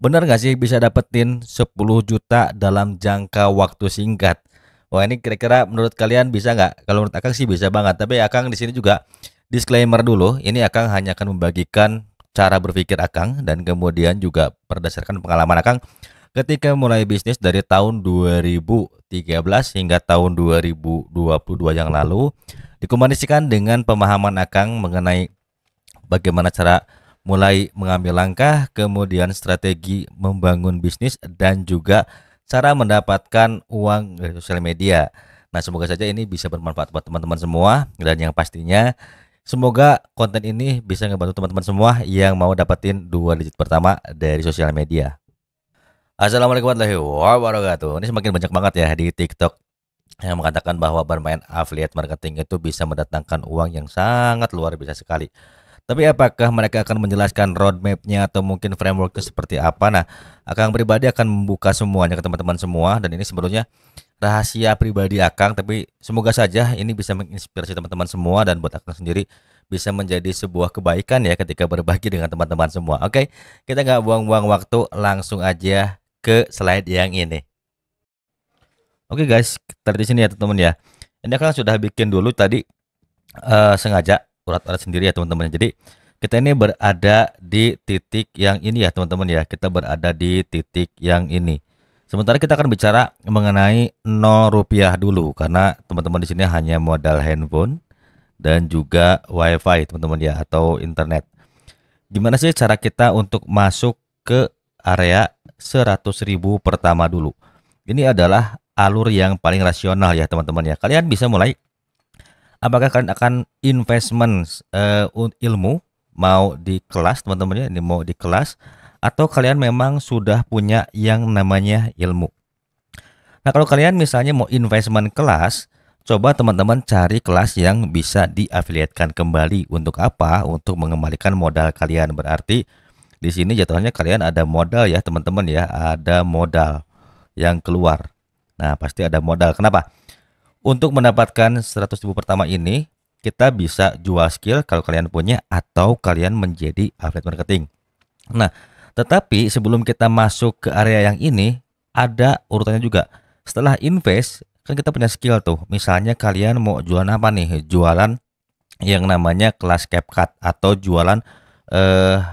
Bener nggak sih bisa dapetin 10 juta dalam jangka waktu singkat? Wah, ini kira-kira menurut kalian bisa nggak? Kalau menurut Akang sih bisa banget. Tapi Akang di sini juga disclaimer dulu. Ini Akang hanya akan membagikan cara berpikir Akang dan kemudian juga berdasarkan pengalaman Akang ketika mulai bisnis dari tahun 2013 hingga tahun 2022 yang lalu dikombinasikan dengan pemahaman Akang mengenai bagaimana cara mulai mengambil langkah, kemudian strategi membangun bisnis dan juga cara mendapatkan uang dari sosial media. Nah, semoga saja ini bisa bermanfaat buat teman-teman semua dan yang pastinya semoga konten ini bisa ngebantu teman-teman semua yang mau dapetin dua digit pertama dari sosial media. Assalamualaikum warahmatullahi wabarakatuh. Ini semakin banyak banget ya di TikTok yang mengatakan bahwa bermain affiliate marketing itu bisa mendatangkan uang yang sangat luar biasa sekali. Tapi apakah mereka akan menjelaskan roadmap-nya atau mungkin framework-nya seperti apa? Nah, Akang pribadi akan membuka semuanya ke teman-teman semua dan ini sebenarnya rahasia pribadi Akang, tapi semoga saja ini bisa menginspirasi teman-teman semua dan buat Akang sendiri bisa menjadi sebuah kebaikan ya ketika berbagi dengan teman-teman semua. Oke, kita nggak buang-buang waktu, langsung aja ke slide yang ini. Oke guys, kita di sini ya teman-teman ya. Ini Akang sudah bikin dulu tadi sengaja urat-urat sendiri ya teman-teman. Jadi kita ini berada di titik yang ini ya teman-teman ya. Kita berada di titik yang ini. Sementara kita akan bicara mengenai 0 rupiah dulu karena teman-teman di sini hanya modal handphone dan juga wifi teman-teman ya atau internet. Gimana sih cara kita untuk masuk ke area 100.000 pertama dulu? Ini adalah alur yang paling rasional ya teman-teman ya. Kalian bisa mulai. Apakah kalian akan investment ilmu mau di kelas teman-teman ya, ini mau di kelas atau kalian memang sudah punya yang namanya ilmu. Nah, kalau kalian misalnya mau investment kelas, coba teman-teman cari kelas yang bisa diafiliatkan kembali. Untuk apa? Untuk mengembalikan modal kalian. Berarti di sini jatuhnya kalian ada modal ya teman-teman ya, ada modal yang keluar. Nah, pasti ada modal. Kenapa? Untuk mendapatkan 100.000 pertama ini, kita bisa jual skill kalau kalian punya atau kalian menjadi affiliate marketing. Nah, tetapi sebelum kita masuk ke area yang ini, ada urutannya juga. Setelah invest, kan kita punya skill tuh. Misalnya kalian mau jualan apa nih? Jualan yang namanya kelas CapCut atau jualan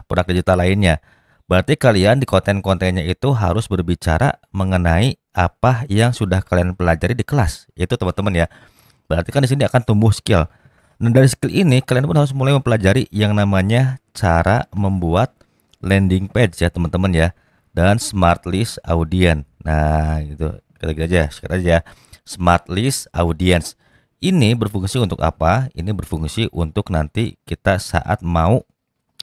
produk digital lainnya. Berarti kalian di konten-kontennya itu harus berbicara mengenai apa yang sudah kalian pelajari di kelas. Itu teman-teman ya. Berarti kan di sini akan tumbuh skill. Dan dari skill ini kalian pun harus mulai mempelajari yang namanya cara membuat landing page ya teman-teman ya. Dan smart list audience. Nah, gitu. Kita aja, sekarang aja. Smart list audience. Ini berfungsi untuk apa? Ini berfungsi untuk nanti kita saat mau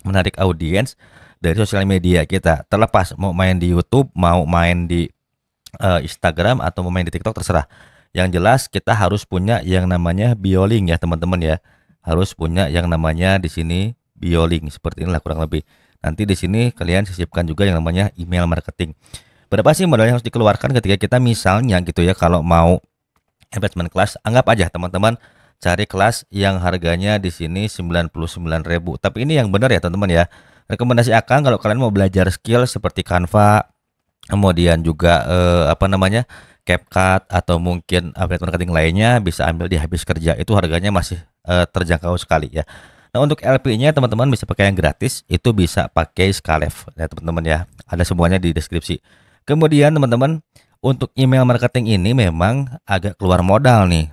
menarik audiens dari sosial media kita. Terlepas mau main di YouTube, mau main di Instagram atau mau main di TikTok terserah. Yang jelas kita harus punya yang namanya biolink ya teman-teman ya. Harus punya yang namanya di sini biolink seperti inilah kurang lebih. Nanti di sini kalian sisipkan juga yang namanya email marketing. Berapa sih modal yang harus dikeluarkan ketika kita misalnya gitu ya kalau mau investment kelas, anggap aja teman-teman cari kelas yang harganya di sini 99.000. Tapi ini yang benar ya teman-teman ya. Rekomendasi Akang kalau kalian mau belajar skill seperti Canva, kemudian juga apa namanya? CapCut atau mungkin affiliate marketing lainnya bisa ambil di habis kerja. Itu harganya masih terjangkau sekali ya. Nah, untuk LP-nya teman-teman bisa pakai yang gratis, itu bisa pakai Scalev ya teman-teman ya. Ada semuanya di deskripsi. Kemudian teman-teman, untuk email marketing ini memang agak keluar modal nih.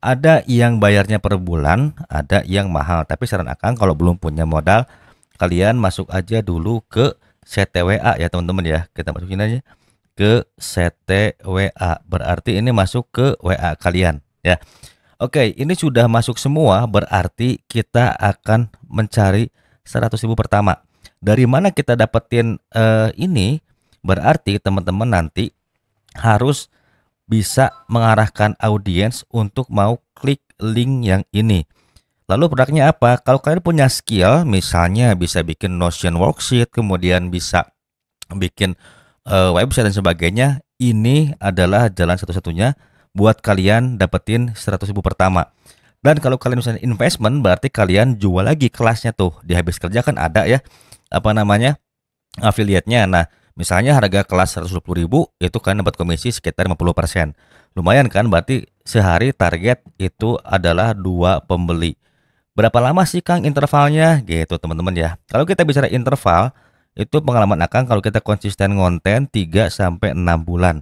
Ada yang bayarnya per bulan, ada yang mahal. Tapi saran Akang kalau belum punya modal, kalian masuk aja dulu ke CTWA ya teman-teman ya. Kita masukin aja ke CTWA. Berarti ini masuk ke WA kalian ya. Oke, ini sudah masuk semua, berarti kita akan mencari 100.000 pertama. Dari mana kita dapetin ini? Berarti teman-teman nanti harus bisa mengarahkan audiens untuk mau klik link yang ini. Lalu produknya apa? Kalau kalian punya skill, misalnya bisa bikin Notion worksheet, kemudian bisa bikin website dan sebagainya, ini adalah jalan satu-satunya buat kalian dapetin 100.000 pertama. Dan kalau kalian misalnya investment, berarti kalian jual lagi kelasnya tuh. Di habis kerja kan ada ya, apa namanya, affiliate-nya. Nah, Misalnya harga kelas 120.000 itu kan dapat komisi sekitar 50%. Lumayan kan, berarti sehari target itu adalah 2 pembeli. Berapa lama sih Kang intervalnya? Gitu teman-teman ya. Kalau kita bicara interval, itu pengalaman Akang kalau kita konsisten ngonten 3 sampai 6 bulan.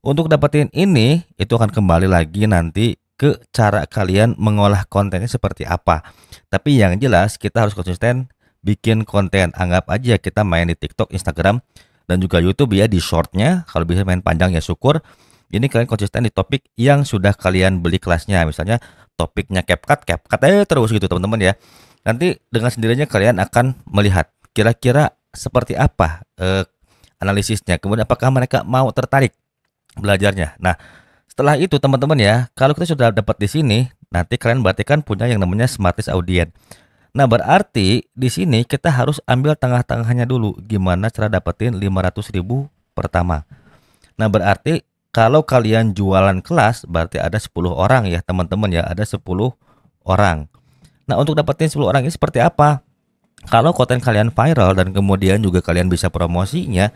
Untuk dapetin ini, itu akan kembali lagi nanti ke cara kalian mengolah kontennya seperti apa. Tapi yang jelas kita harus konsisten bikin konten. Anggap aja kita main di TikTok, Instagram, dan juga YouTube ya di shortnya. Kalau bisa main panjang ya syukur. Ini kalian konsisten di topik yang sudah kalian beli kelasnya. Misalnya topiknya CapCut, CapCut aja terus gitu teman-teman ya. Nanti dengan sendirinya kalian akan melihat kira-kira seperti apa analisisnya. Kemudian apakah mereka mau tertarik belajarnya. Nah, setelah itu teman-teman ya, kalau kita sudah dapat di sini, nanti kalian berarti kan punya yang namanya Smartest Audience. Nah, berarti di sini kita harus ambil tengah-tengahnya dulu. Gimana cara dapetin 500.000 pertama. Nah, berarti kalau kalian jualan kelas, berarti ada 10 orang ya teman-teman ya, ada 10 orang. Nah, untuk dapetin 10 orang ini seperti apa? Kalau konten kalian viral dan kemudian juga kalian bisa promosinya,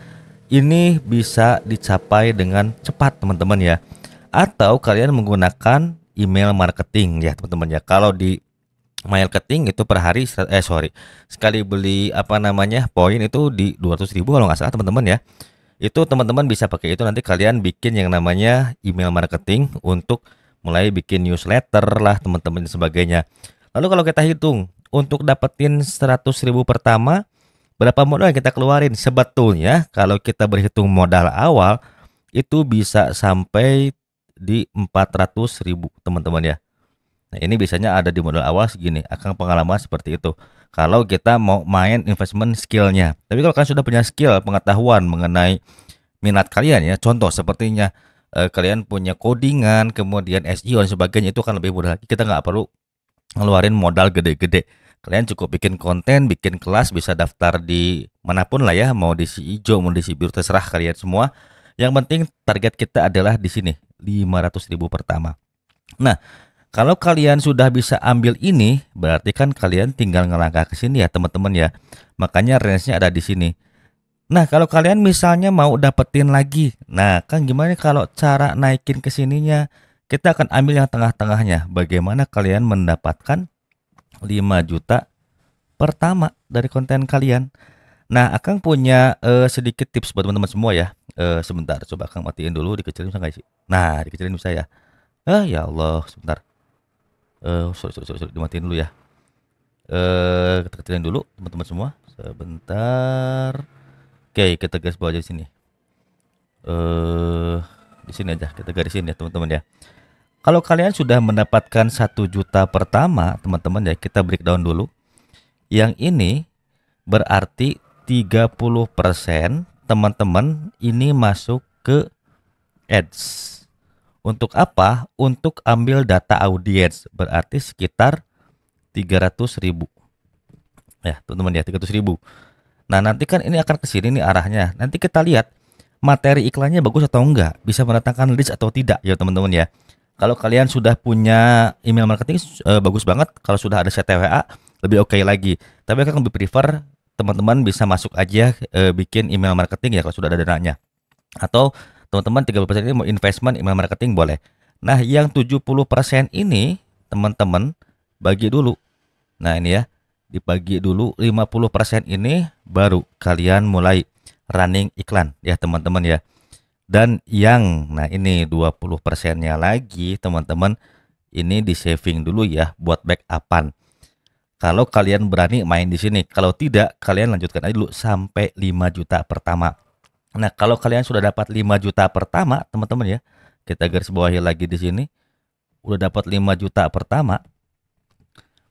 ini bisa dicapai dengan cepat teman-teman ya. Atau kalian menggunakan email marketing ya teman-teman ya. Kalau di marketing itu per hari sekali beli poin itu di 200.000 kalau nggak salah teman-teman ya. Itu teman-teman bisa pakai itu, nanti kalian bikin yang namanya email marketing untuk mulai bikin newsletter lah teman-teman dan sebagainya. Lalu kalau kita hitung untuk dapetin 100.000 pertama, berapa modal yang kita keluarin? Sebetulnya kalau kita berhitung modal awal itu bisa sampai di 400.000 teman-teman ya. Nah, ini biasanya ada di modal awal segini. Akan pengalaman seperti itu. Kalau kita mau main investment skillnya. Tapi kalau kalian sudah punya skill pengetahuan mengenai minat kalian ya, contoh sepertinya kalian punya codingan, kemudian SEO dan sebagainya, itu kan lebih mudah lagi. Kita nggak perlu ngeluarin modal gede-gede. Kalian cukup bikin konten, bikin kelas, bisa daftar di manapun lah ya, mau di si hijau, mau di si biru, terserah kalian semua. Yang penting target kita adalah di sini 500.000 pertama. Nah, kalau kalian sudah bisa ambil ini, berarti kan kalian tinggal ngelangkah ke sini ya teman-teman ya. Makanya range-nya ada di sini. Nah, kalau kalian misalnya mau dapetin lagi, nah kan gimana kalau cara naikin ke sininya? Kita akan ambil yang tengah-tengahnya. Bagaimana kalian mendapatkan 5 juta pertama dari konten kalian. Nah, Akang punya sedikit tips buat teman-teman semua ya. Sebentar, coba Akang matiin dulu, dikecilin bisa nggak sih? Nah, dikecilin bisa ya. Ya Allah, sebentar. Sorry, dimatiin dulu ya. Kita kecilin dulu teman-teman semua. Sebentar. Oke, kita garis bawah aja di sini. Di sini aja kita garisin ya teman-teman ya. Kalau kalian sudah mendapatkan 1 juta pertama teman-teman ya, kita breakdown dulu. Yang ini berarti 30% teman-teman ini masuk ke ads. Untuk apa? Untuk ambil data audiens, berarti sekitar 300.000 ya teman-teman ya, 300.000. Nah, nanti kan ini akan ke sini nih arahnya. Nanti kita lihat materi iklannya bagus atau enggak, bisa mendatangkan leads atau tidak ya teman-teman ya. Kalau kalian sudah punya email marketing bagus banget. Kalau sudah ada CTWA lebih oke lagi. Tapi akan lebih prefer teman-teman bisa masuk aja bikin email marketing ya kalau sudah ada dananya. Atau teman-teman 30% ini mau investment email marketing boleh. Nah, yang 70% ini teman-teman bagi dulu. Nah, ini ya, dibagi dulu 50% ini baru kalian mulai running iklan ya teman-teman ya. Dan nah ini 20%-nya lagi teman-teman, ini di saving dulu ya buat backupan. Kalau kalian berani main di sini, kalau tidak kalian lanjutkan aja dulu sampai 5 juta pertama. Nah, kalau kalian sudah dapat 5 juta pertama teman-teman ya, kita garis bawahi lagi di sini. Udah dapat 5 juta pertama,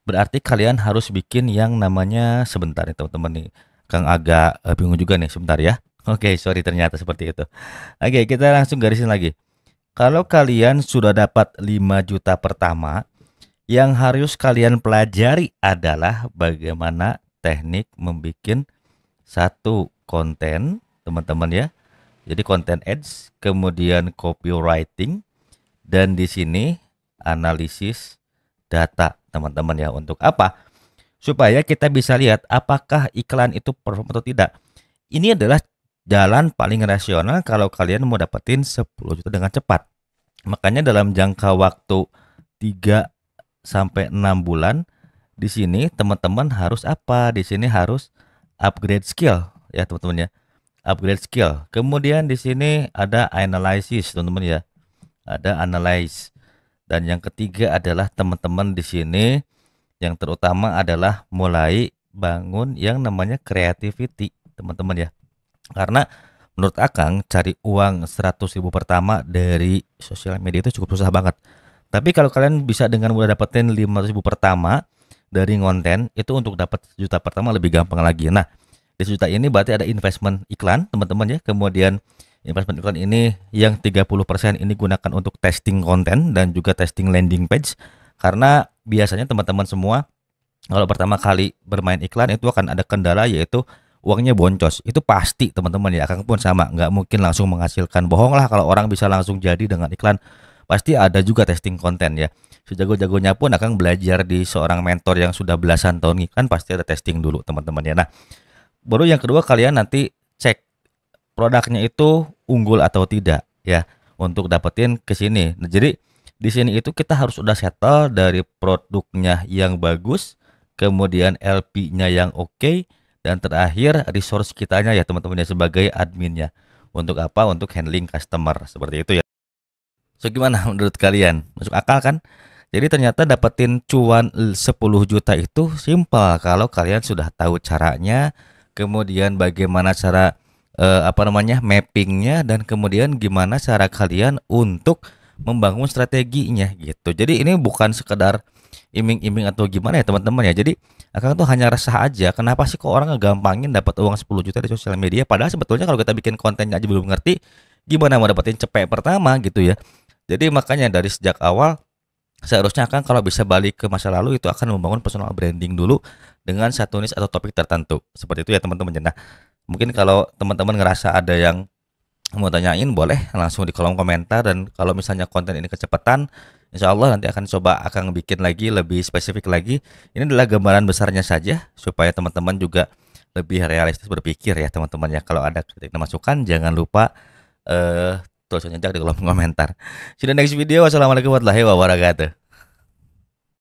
berarti kalian harus bikin yang namanya, sebentar nih teman-teman nih. Kang agak bingung juga nih, sebentar ya. Oke, sorry ternyata seperti itu. Oke, kita langsung garisin lagi. Kalau kalian sudah dapat 5 juta pertama, yang harus kalian pelajari adalah bagaimana teknik membuat satu konten, teman-teman ya. Jadi konten ads, kemudian copywriting, dan di sini analisis data, teman-teman ya. Untuk apa? Supaya kita bisa lihat apakah iklan itu perform atau tidak. Ini adalah jalan paling rasional kalau kalian mau dapetin 10 juta dengan cepat. Makanya dalam jangka waktu 3 sampai 6 bulan di sini teman-teman harus apa? Di sini harus upgrade skill ya teman-teman ya. Upgrade skill. Kemudian di sini ada analysis teman-teman ya. Ada analyze. Dan yang ketiga adalah teman-teman di sini yang terutama adalah mulai bangun yang namanya creativity teman-teman ya. Karena menurut Akang cari uang 100.000 pertama dari sosial media itu cukup susah banget. Tapi kalau kalian bisa dengan mudah dapetin 500.000 pertama dari konten itu untuk dapat sejuta pertama lebih gampang lagi. Nah, di sejuta ini berarti ada investment iklan teman-teman ya. Kemudian investment iklan ini yang 30% ini gunakan untuk testing konten dan juga testing landing page. Karena biasanya teman-teman semua kalau pertama kali bermain iklan itu akan ada kendala yaitu uangnya boncos. Itu pasti teman-teman ya. Akang pun sama, nggak mungkin langsung menghasilkan. Bohong lah kalau orang bisa langsung jadi dengan iklan. Pasti ada juga testing konten ya. Sejago-jagonya pun Akang belajar di seorang mentor yang sudah belasan tahun iklan pasti ada testing dulu teman-teman ya. Nah, baru yang kedua kalian nanti cek produknya itu unggul atau tidak ya untuk dapetin ke sini. Nah, jadi di sini itu kita harus udah settle dari produknya yang bagus, kemudian LP-nya yang oke, dan terakhir resource kitanya ya teman-teman ya sebagai adminnya. Untuk apa? Untuk handling customer seperti itu ya. So gimana menurut kalian? Masuk akal kan? Jadi ternyata dapetin cuan 10 juta itu simpel kalau kalian sudah tahu caranya, kemudian bagaimana cara mappingnya dan kemudian gimana cara kalian untuk membangun strateginya gitu. Jadi ini bukan sekedar iming-iming atau gimana ya teman-teman ya. Jadi Akang tuh hanya resah aja kenapa sih kok orang ngegampangin dapat uang 10 juta di sosial media padahal sebetulnya kalau kita bikin kontennya aja belum ngerti gimana mau dapetin cepet pertama gitu ya. Jadi makanya dari sejak awal seharusnya Akang kalau bisa balik ke masa lalu itu akan membangun personal branding dulu dengan satu niche atau topik tertentu. Seperti itu ya teman-teman. Nah, mungkin kalau teman-teman ngerasa ada yang mau tanyain boleh langsung di kolom komentar dan kalau misalnya konten ini kecepatan insya Allah nanti akan coba akan bikin lagi lebih spesifik lagi. Ini adalah gambaran besarnya saja supaya teman-teman juga lebih realistis berpikir ya teman-teman ya. Kalau ada kritik dan masukan jangan lupa tulisannya di kolom komentar. See you in the next video. Wassalamualaikum warahmatullahi wabarakatuh.